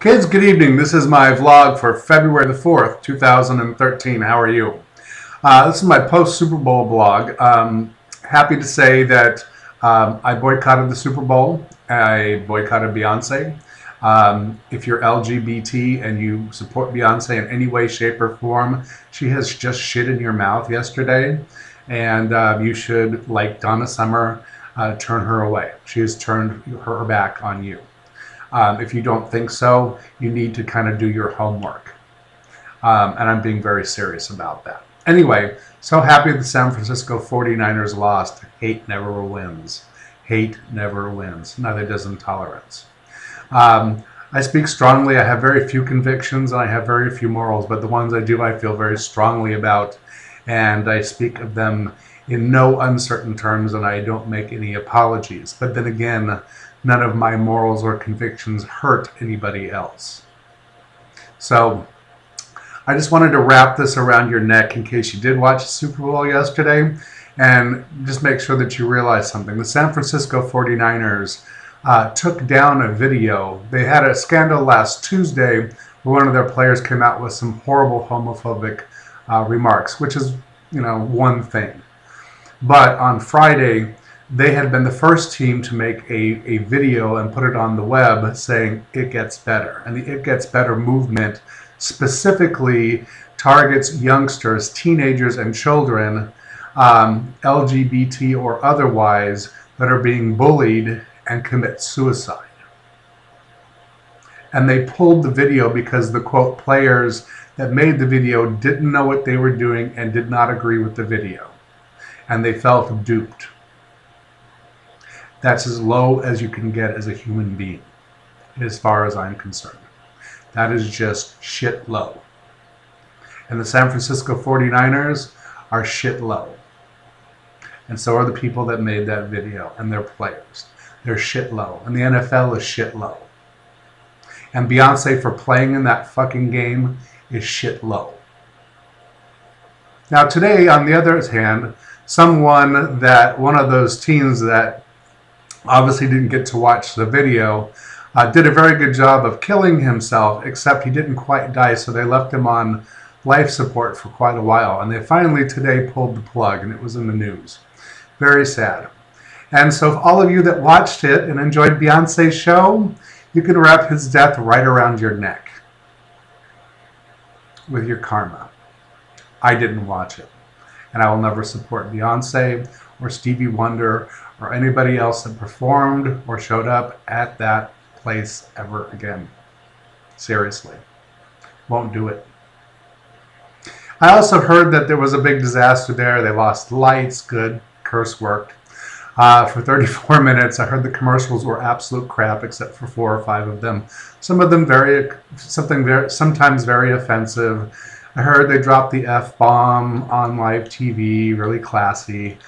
Kids, good evening. This is my vlog for February the 4th, 2013. How are you? This is my post-Super Bowl vlog. Happy to say that I boycotted the Super Bowl. I boycotted Beyonce. If you're LGBT and you support Beyonce in any way, shape, or form, she has just shit in your mouth yesterday. And you should, like Donna Summer, turn her away. She has turned her back on you. If you don't think so, you need to kind of do your homework. And I'm being very serious about that. Anyway, so happy the San Francisco 49ers lost. Hate never wins. Hate never wins. Neither does intolerance. I speak strongly. I have very few convictions and I have very few morals, but the ones I do I feel very strongly about, and I speak of them in no uncertain terms, and I don't make any apologies. But then again, none of my morals or convictions hurt anybody else. So I just wanted to wrap this around your neck in case you did watch the Super Bowl yesterday, and just make sure that you realize something. The San Francisco 49ers took down a video. They had a scandal last Tuesday where one of their players came out with some horrible homophobic remarks, which is, one thing. But on Friday, they had been the first team to make a video and put it on the web saying it gets better. And the It Gets Better movement specifically targets youngsters, teenagers, and children, LGBT or otherwise, that are being bullied and commit suicide. And they pulled the video because the, quote, players that made the video didn't know what they were doing and did not agree with the video. And they felt duped. That's as low as you can get as a human being, as far as I'm concerned. That is just shit low. And the San Francisco 49ers are shit low. And so are the people that made that video and their players. They're shit low. And the NFL is shit low. And Beyonce for playing in that fucking game is shit low. Now today, on the other hand, one of those teens that obviously didn't get to watch the video, did a very good job of killing himself, except he didn't quite die, so they left him on life support for quite a while. And they finally today pulled the plug, and it was in the news. Very sad. And so if all of you that watched it and enjoyed Beyonce's show, you can wrap his death right around your neck with your karma. I didn't watch it. And I will never support Beyonce or Stevie Wonder or anybody else that performed or showed up at that place ever again. Seriously. Won't do it. I also heard that there was a big disaster there. They lost lights. Good. Curse worked. For 34 minutes, I heard the commercials were absolute crap except for 4 or 5 of them. Some of them sometimes very offensive. I heard they dropped the F-bomb on live TV, really classy.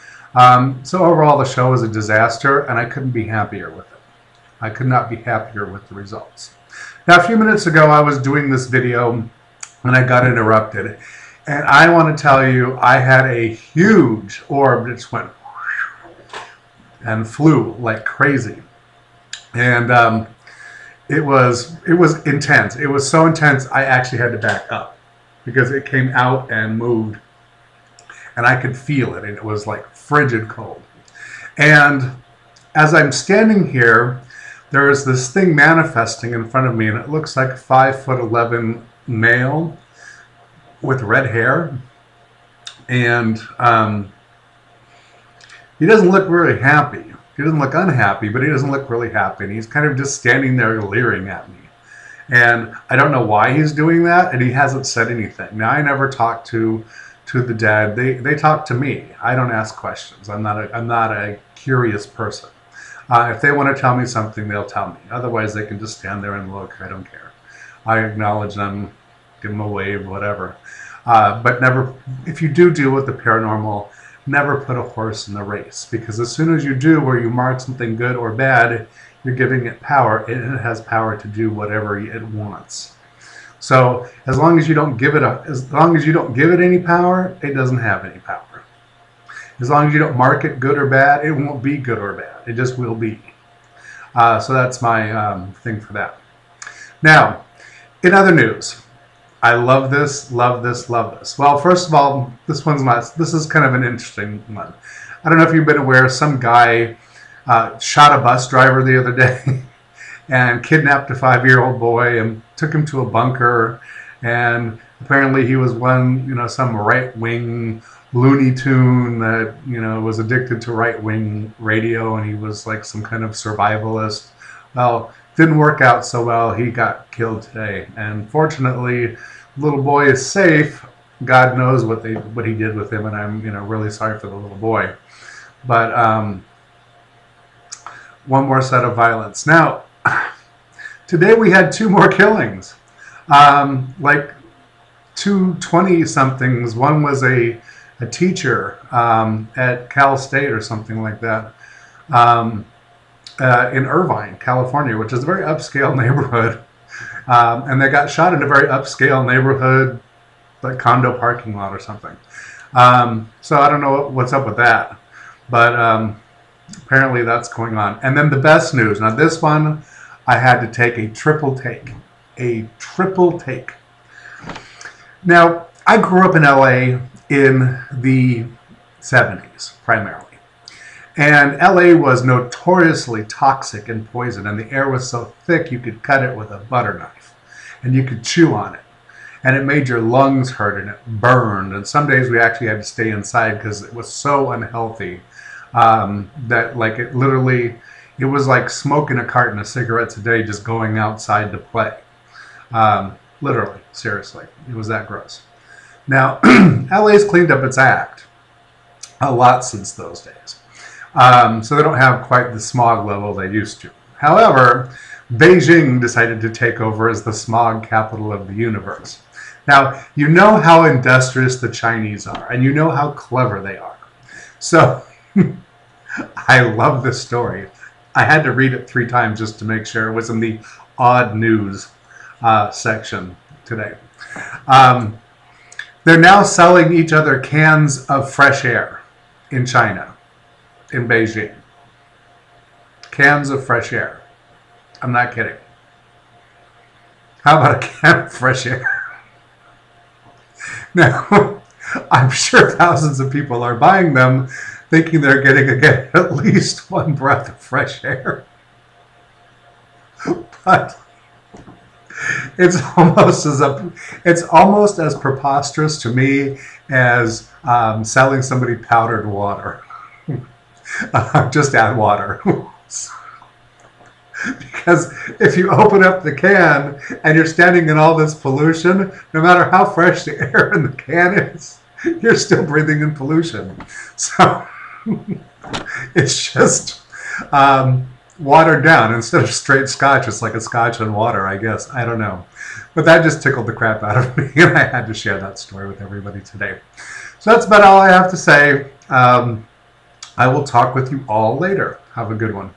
So overall, the show was a disaster, and I couldn't be happier with it. I could not be happier with the results. Now, a few minutes ago, I was doing this video, and I got interrupted. And I want to tell you, I had a huge orb that just went and flew like crazy. And it was intense. It was so intense, I actually had to back up, because it came out and moved, and I could feel it, and it was like frigid cold. And as I'm standing here, there is this thing manifesting in front of me, and it looks like a 5'11" male with red hair, and he doesn't look really happy. He doesn't look unhappy, but he doesn't look really happy, and he's kind of just standing there leering at me. And I don't know why he's doing that, and he hasn't said anything. Now, I never talk to the dead. They talk to me. I don't ask questions. I'm not a curious person. If they want to tell me something, they'll tell me. Otherwise, they can just stand there and look. I don't care. I acknowledge them, give them a wave, whatever. But never, if you do deal with the paranormal, never put a horse in the race. Because as soon as you do, where you mark something good or bad, you're giving it power, and it has power to do whatever it wants. So as long as you don't give it any power, it doesn't have any power. As long as you don't mark it good or bad, it won't be good or bad. It just will be. So that's my thing for that. Now, in other news, I love this, love this, love this. Well, first of all, this is kind of an interesting one. I don't know if you've been aware, some guy shot a bus driver the other day and kidnapped a 5-year-old boy and took him to a bunker. And apparently he was some right-wing Looney Tune that, was addicted to right-wing radio, and he was like some kind of survivalist. Well, didn't work out so well. He got killed today. And fortunately, the little boy is safe. God knows what he did with him, and I'm, really sorry for the little boy. But one more set of violence. Now, today we had 2 more killings. Like 2 20-somethings. One was a teacher at Cal State or something like that in Irvine, California, which is a very upscale neighborhood. And they got shot in a very upscale neighborhood, like condo parking lot or something. So I don't know what's up with that. But apparently that's going on. And then the best news. Now this one, I had to take a triple take. A triple take. Now, I grew up in LA in the 70s, primarily. And LA was notoriously toxic and poison, and the air was so thick you could cut it with a butter knife, and you could chew on it. And it made your lungs hurt, and it burned. And some days we actually had to stay inside because it was so unhealthy that, like, it was like smoking a carton of cigarettes a day just going outside to play. Literally, seriously, it was that gross. Now, LA's cleaned up its act a lot since those days. So they don't have quite the smog level they used to. However, Beijing decided to take over as the smog capital of the universe. Now, you know how industrious the Chinese are, and you know how clever they are. So, I love this story. I had to read it 3 times just to make sure it was in the odd news section today. They're now selling each other cans of fresh air in China, in Beijing. Cans of fresh air. I'm not kidding. How about a can of fresh air? Now, I'm sure thousands of people are buying them thinking they're getting at least 1 breath of fresh air. But it's almost as preposterous to me as selling somebody powdered water. Just add water. Because if you open up the can and you're standing in all this pollution, no matter how fresh the air in the can is, you're still breathing in pollution. So it's just watered down. Instead of straight scotch, it's like a scotch and water, I guess. I don't know. But that just tickled the crap out of me, and I had to share that story with everybody today. So that's about all I have to say. I will talk with you all later. Have a good one.